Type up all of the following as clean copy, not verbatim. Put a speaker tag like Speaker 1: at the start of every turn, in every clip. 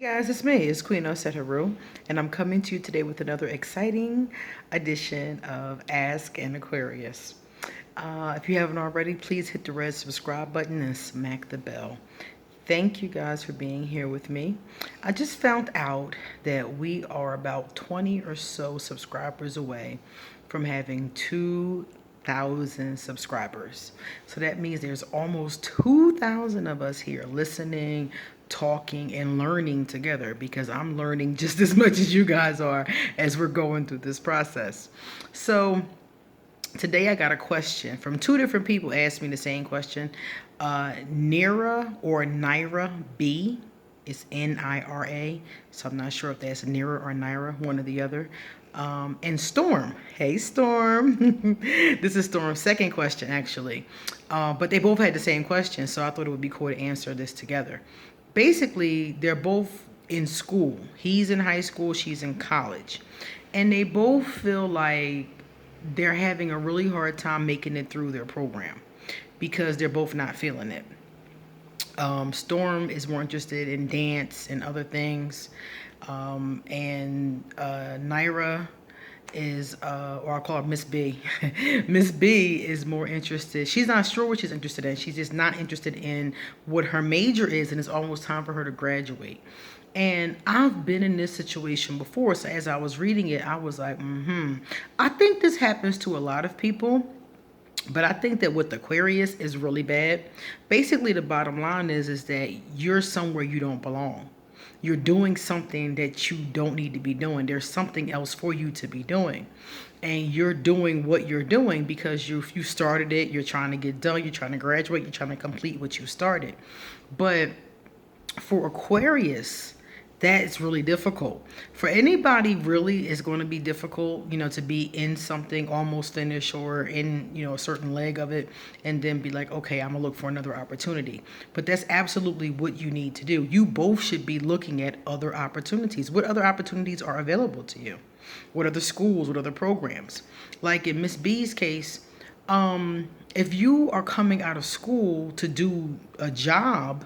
Speaker 1: Guys, it's me, it's Queen Oseteru, and I'm coming to you today with another exciting edition of Ask An Aquarius. If you haven't already, please hit the red subscribe button and smack the bell. Thank you guys for being here with me. I just found out that we are about 20 or so subscribers away from having 2,000 subscribers. So that means there's almost 2,000 of us here listening, talking, and learning together, because I'm learning just as much as you guys are as we're going through this process. So today I got a question from two different people. Asked me the same question. Nira B. It's Nira, so I'm not sure if that's Nira or Nira, one or the other. And Storm. Hey, Storm. This is Storm's second question, actually. But they both had the same question, so I thought it would be cool to answer this together. Basically, they're both in school. He's in high school, she's in college. And they both feel like they're having a really hard time making it through their program because they're both not feeling it. Storm is more interested in dance and other things. And Nira is, or I'll call her Miss B. Miss B is more interested. She's not sure what she's interested in. She's just not interested in what her major is, and it's almost time for her to graduate. And I've been in this situation before, so as I was reading it, I was like, I think this happens to a lot of people. But I think that with Aquarius is really bad. Basically, the bottom line is that you're somewhere you don't belong. You're doing something that you don't need to be doing. There's something else for you to be doing. And you're doing what you're doing because you started it. You're trying to get done. You're trying to graduate. You're trying to complete what you started. But for Aquarius, that's really difficult. For anybody, really, it's going to be difficult, to be in something almost finished or in, a certain leg of it, and then be like, okay, I'm going to look for another opportunity. But that's absolutely what you need to do. You both should be looking at other opportunities. What other opportunities are available to you? What other schools? What other programs? Like in Miss B's case, if you are coming out of school to do a job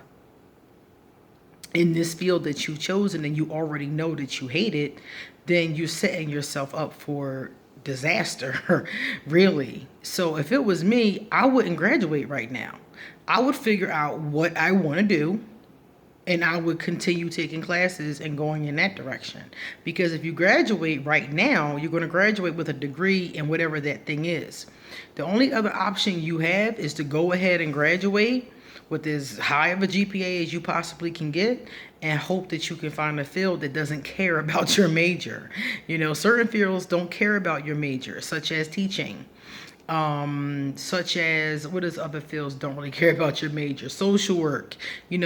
Speaker 1: in this field that you've chosen and you already know that you hate it, then you're setting yourself up for disaster, really. So if it was me, I wouldn't graduate right now. I would figure out what I want to do, and I would continue taking classes and going in that direction. Because if you graduate right now, you're going to graduate with a degree in whatever that thing is. The only other option you have is to go ahead and graduate with as high of a GPA as you possibly can get and hope that you can find a field that doesn't care about your major. Certain fields don't care about your major, such as teaching. Such as, what is other fields don't really care about your major? Social work.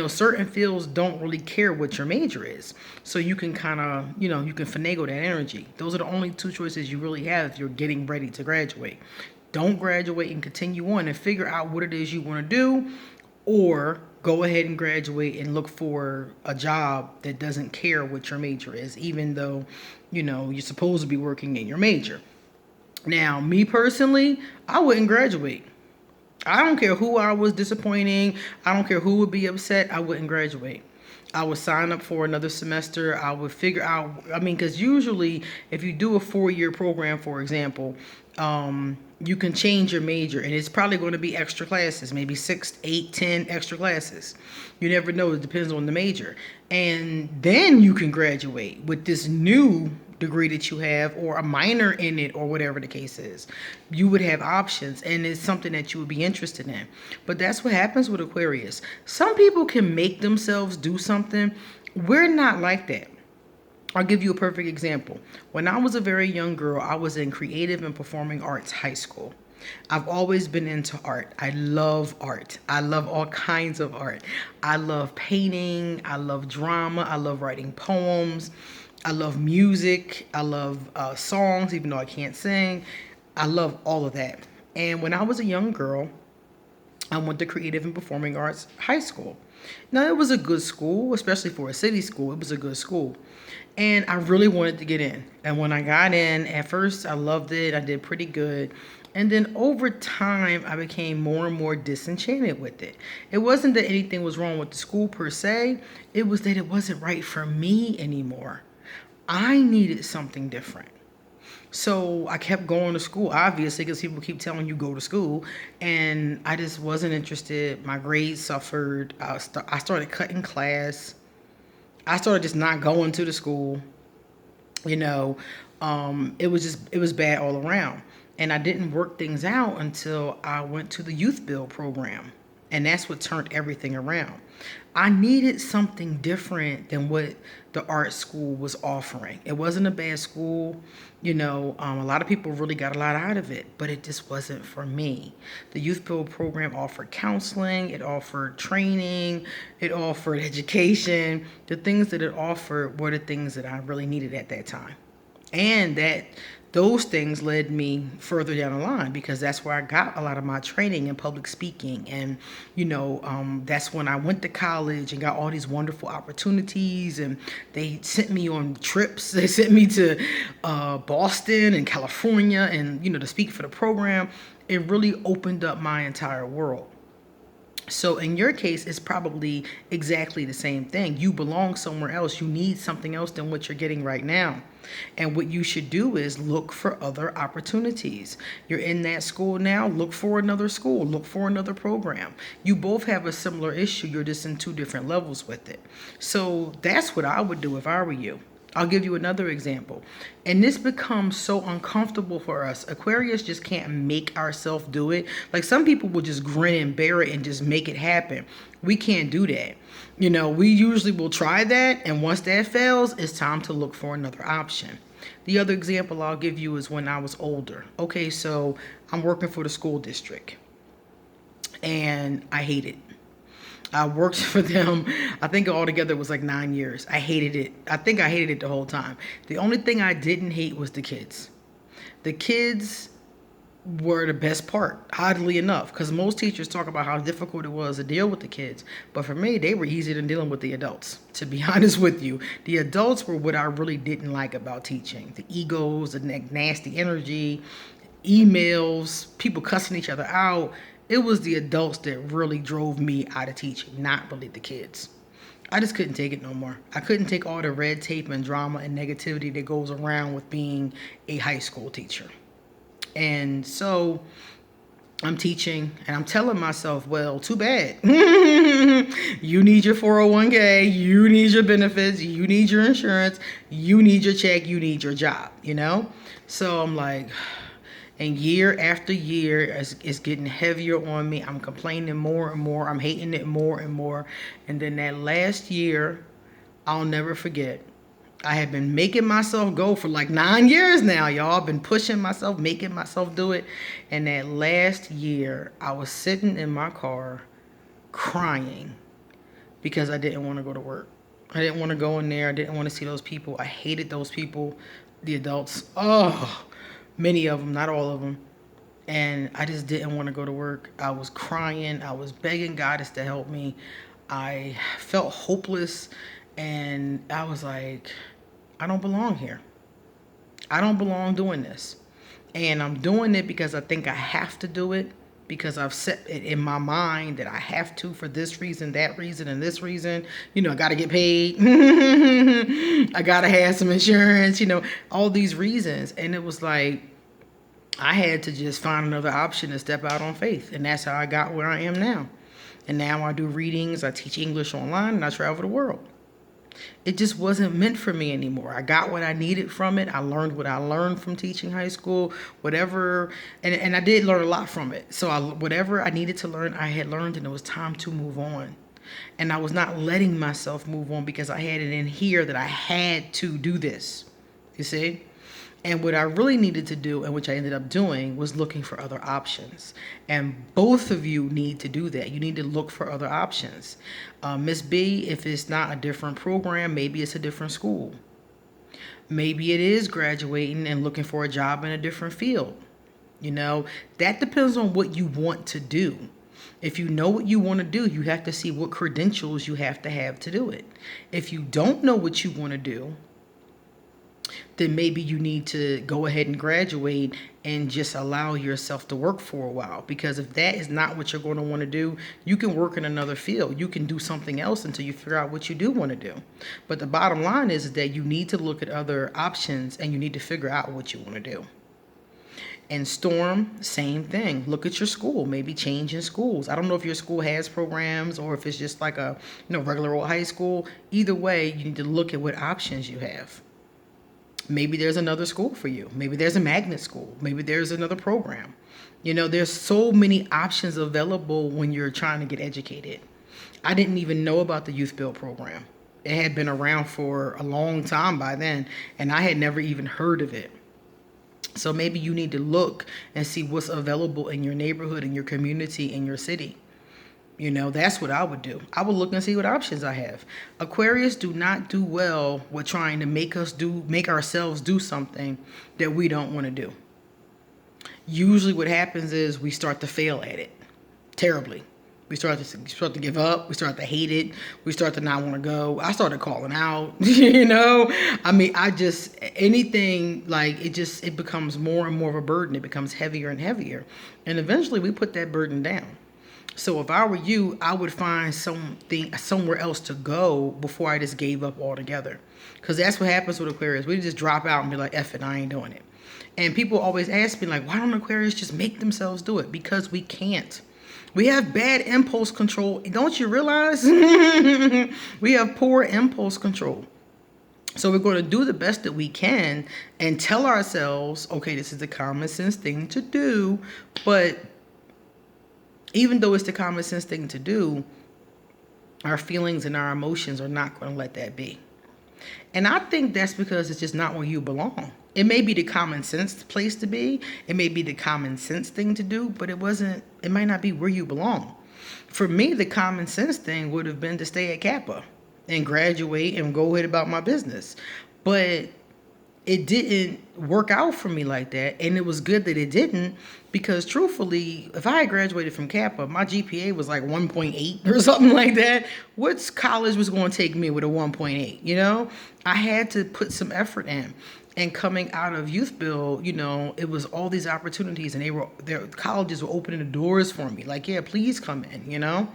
Speaker 1: Certain fields don't really care what your major is. So you can kind of, you can finagle that energy. Those are the only two choices you really have if you're getting ready to graduate. Don't graduate and continue on and figure out what it is you want to do, or go ahead and graduate and look for a job that doesn't care what your major is, even though, you're supposed to be working in your major. Now, me personally, I wouldn't graduate. I don't care who I was disappointing. I don't care who would be upset. I wouldn't graduate. I would sign up for another semester. I would figure out, because usually if you do a 4-year program, for example, you can change your major, and it's probably going to be extra classes, maybe 6, 8, 10 extra classes. You never know. It depends on the major. And then you can graduate with this new degree that you have, or a minor in it, or whatever the case is. You would have options, and it's something that you would be interested in. But that's what happens with Aquarius. Some people can make themselves do something. We're not like that. I'll give you a perfect example. When I was a very young girl, I was in creative and performing arts high school. I've always been into art. I love art. I love all kinds of art. I love painting. I love drama. I love writing poems. I love music. I love songs, even though I can't sing. I love all of that. And when I was a young girl, I went to Creative and Performing Arts High School. Now, it was a good school, especially for a city school. It was a good school. And I really wanted to get in. And when I got in, at first, I loved it. I did pretty good. And then over time, I became more and more disenchanted with it. It wasn't that anything was wrong with the school per se, it was that it wasn't right for me anymore. I needed something different. So I kept going to school, obviously, because people keep telling you go to school, and I just wasn't interested. My grades suffered. I started cutting class. I started just not going to the school. You know, it was bad all around, and I didn't work things out until I went to the youth build program, and that's what turned everything around. I needed something different than what the art school was offering. It wasn't a bad school. A lot of people really got a lot out of it, but it just wasn't for me. The youth build program offered counseling, it offered training, it offered education. The things that it offered were the things that I really needed at that time. And that those things led me further down the line, because that's where I got a lot of my training in public speaking. And, that's when I went to college and got all these wonderful opportunities. And they sent me on trips. They sent me to Boston and California and, to speak for the program. It really opened up my entire world. So in your case, it's probably exactly the same thing. You belong somewhere else. You need something else than what you're getting right now. And what you should do is look for other opportunities. You're in that school now, look for another school, look for another program. You both have a similar issue. You're just in two different levels with it. So that's what I would do if I were you. I'll give you another example. And this becomes so uncomfortable for us. Aquarius just can't make ourselves do it. Like, some people will just grin and bear it and just make it happen. We can't do that. We usually will try that. And once that fails, it's time to look for another option. The other example I'll give you is when I was older. Okay, so I'm working for the school district and I hate it. I worked for them, I think altogether it was like 9 years. I hated it. I think I hated it the whole time. The only thing I didn't hate was the kids. The kids were the best part, oddly enough, because most teachers talk about how difficult it was to deal with the kids. But for me, they were easier than dealing with the adults, to be honest with you. The adults were what I really didn't like about teaching. The egos, the nasty energy, emails, people cussing each other out. It was the adults that really drove me out of teaching, not really the kids. I just couldn't take it no more. I couldn't take all the red tape and drama and negativity that goes around with being a high school teacher. And so I'm teaching and I'm telling myself, well, too bad. You need your 401k, you need your benefits, you need your insurance, you need your check, you need your job, So I'm like, and year after year, it's getting heavier on me. I'm complaining more and more. I'm hating it more and more. And then that last year, I'll never forget. I had been making myself go for like 9 years now, y'all. I've been pushing myself, making myself do it. And that last year, I was sitting in my car crying because I didn't want to go to work. I didn't want to go in there. I didn't want to see those people. I hated those people, the adults. Oh, many of them, not all of them. And I just didn't want to go to work. I was crying. I was begging God to help me. I felt hopeless. And I was like, I don't belong here. I don't belong doing this. And I'm doing it because I think I have to do it, because I've set it in my mind that I have to for this reason, that reason, and this reason. I got to get paid. I got to have some insurance, all these reasons. And it was like, I had to just find another option to step out on faith. And that's how I got where I am now. And now I do readings, I teach English online, and I travel the world. It just wasn't meant for me anymore. I got what I needed from it. I learned what I learned from teaching high school, whatever. And I did learn a lot from it. So whatever I needed to learn, I had learned, and it was time to move on. And I was not letting myself move on because I had it in here that I had to do this. You see? And what I really needed to do, and which I ended up doing, was looking for other options. And both of you need to do that. You need to look for other options. Miss B, if it's not a different program, maybe it's a different school. Maybe it is graduating and looking for a job in a different field. That depends on what you want to do. If you know what you want to do, you have to see what credentials you have to do it. If you don't know what you want to do, then maybe you need to go ahead and graduate and just allow yourself to work for a while. Because if that is not what you're going to want to do, you can work in another field. You can do something else until you figure out what you do want to do. But the bottom line is that you need to look at other options and you need to figure out what you want to do. And Storm, same thing. Look at your school. Maybe change in schools. I don't know if your school has programs or if it's just like a regular old high school. Either way, you need to look at what options you have. Maybe there's another school for you. Maybe there's a magnet school. Maybe there's another program. There's so many options available when you're trying to get educated. I didn't even know about the Youth Build program. It had been around for a long time by then, and I had never even heard of it. So maybe you need to look and see what's available in your neighborhood, in your community, in your city. That's what I would do. I would look and see what options I have. Aquarius do not do well with trying to make ourselves do something that we don't want to do. Usually what happens is we start to fail at it terribly. We start to give up. We start to hate it. We start to not want to go. I started calling out, anything like it becomes more and more of a burden. It becomes heavier and heavier. And eventually we put that burden down. So if I were you, I would find somewhere else to go before I just gave up altogether. Because that's what happens with Aquarius. We just drop out and be like, F it, I ain't doing it. And people always ask me like, why don't Aquarius just make themselves do it? Because we can't. We have bad impulse control. Don't you realize? We have poor impulse control. So we're going to do the best that we can and tell ourselves, okay, this is the common sense thing to do. But even though it's the common sense thing to do, our feelings and our emotions are not going to let that be. And I think that's because it's just not where you belong. It may be the common sense place to be. It may be the common sense thing to do, but it might not be where you belong. For me, the common sense thing would have been to stay at Kappa and graduate and go ahead about my business. But it didn't work out for me like that. And it was good that it didn't, because truthfully, if I had graduated from Kappa, my GPA was like 1.8 or something like that. What college was going to take me with a 1.8? I had to put some effort in. And coming out of Youth Build, it was all these opportunities, and their colleges were opening the doors for me. Like, yeah, please come in,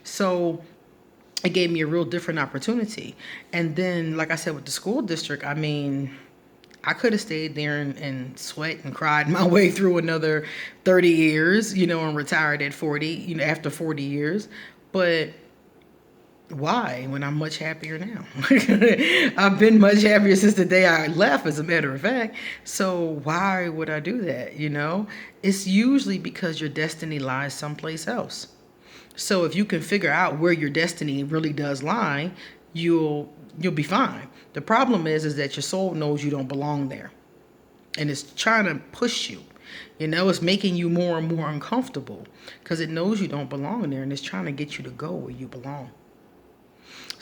Speaker 1: So it gave me a real different opportunity. And then, like I said, with the school district, I could have stayed there and sweat and cried my way through another 30 years, and retired at 40, after 40 years. But why, when I'm much happier now? I've been much happier since the day I left, as a matter of fact. So why would I do that? It's usually because your destiny lies someplace else. So if you can figure out where your destiny really does lie, you'll be fine. The problem is that your soul knows you don't belong there, and it's trying to push you. It's making you more and more uncomfortable because it knows you don't belong there, and it's trying to get you to go where you belong.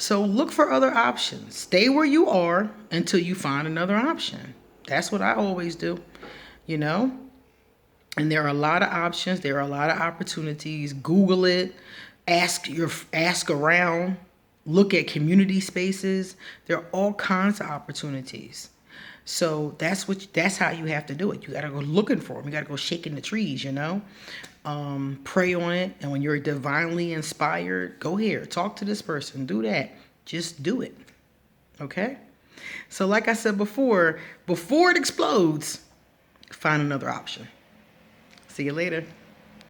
Speaker 1: So look for other options. Stay where you are until you find another option. That's what I always do, And there are a lot of options. There are a lot of opportunities. Google it. Ask around. Look at community spaces. There are all kinds of opportunities. So that's how you have to do it. You got to go looking for them. You got to go shaking the trees, Pray on it. And when you're divinely inspired, go here, talk to this person, do that. Just do it. Okay? So like I said before it explodes, find another option. See you later.